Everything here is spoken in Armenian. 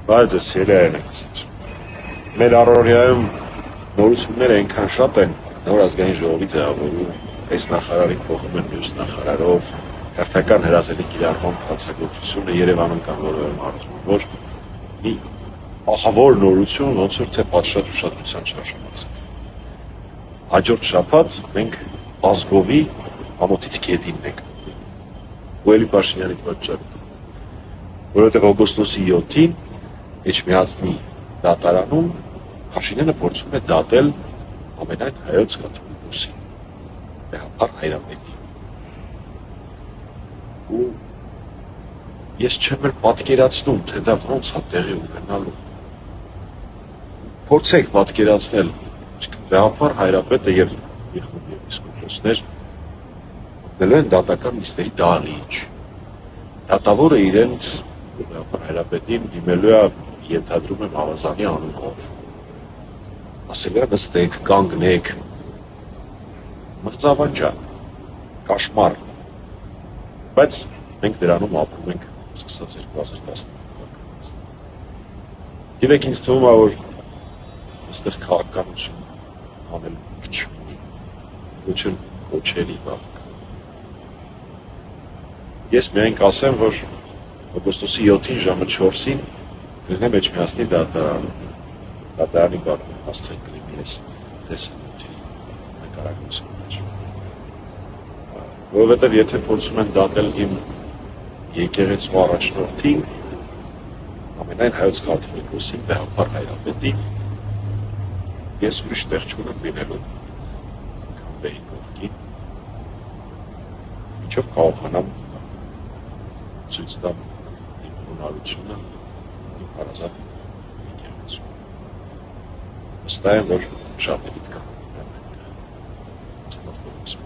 Բայց ես սիրել եմ։ Մեր առօրյայում նորությունները այնքան շատ են, նոր ազգային ժողովի ձևավորում, այս նախարարին փոխում են մյուս նախարարով, հերթական հրազենի կիրառման հանցագործությունը Երևանում կամ որևէ մարզում, որ մի ահավոր նորություն ոնց որ թե պատշաճ ուշադրության շարժվեցին։ Հաջորդ շաբաթ մենք ազգովի ամոթից գետինն ենք։ Ու Էլի Փաշինյանի պատճառով, որովհետև օգոստոսի 7-ին Էջմիածնի դատարանում Փաշինյանը փորձում է դատել ամենայն հայոց կաթողիկոսի, Բեհապար Հայրապետի։ Ու ես չեմ էլ պատկերացնում, թե դա ոնց է տեղի ունենալու։ Փորձեք պատկերացնել, Բեհապար Հայրապետը եւ իր եպիսկոպոսներ մտնելու են դատական նիստերի դահլիճ։ Դատավորը իրենց Բեհապար Հայրապետին դիմելու է, ենթադրում եմ, ավազանի անունով։ Ասել է նստեք, կանգնեք, մղձավանջան, կաշմար, բայց մենք դրանում ապրում ենք սկսած 2011 թվականից։ Գիտեք, ինձ թվում է, որ այստեղ քաղաքականություն անել չունի, ոչ էլ կոչերի բավական։ Ես միայն կասեմ, որ օգոստոսի 7-ին ժամը 4-ին կլինեմ Էջմիածնի դատարանում, դատարանի բակում հասցեն կլինի ես տեսանյութի նկարագրության մեջ։ Որովհետև եթե փորձում են դատել իմ եկեղեցու առաջնորդին, ամենայն հայոց կաթողիկոսին, Բեհապար Հայրապետին, ես ուրիշ տեղ չունեմ լինելու, քան Բեհի կողքին, ինչով կարողանամ ցույց տամ իմ խոնարհությունը, իմ հարազատ եկեղեցու։ Վստահ եմ, որ շատ էլիտ կան այնտեղ։ Աստված փոխում։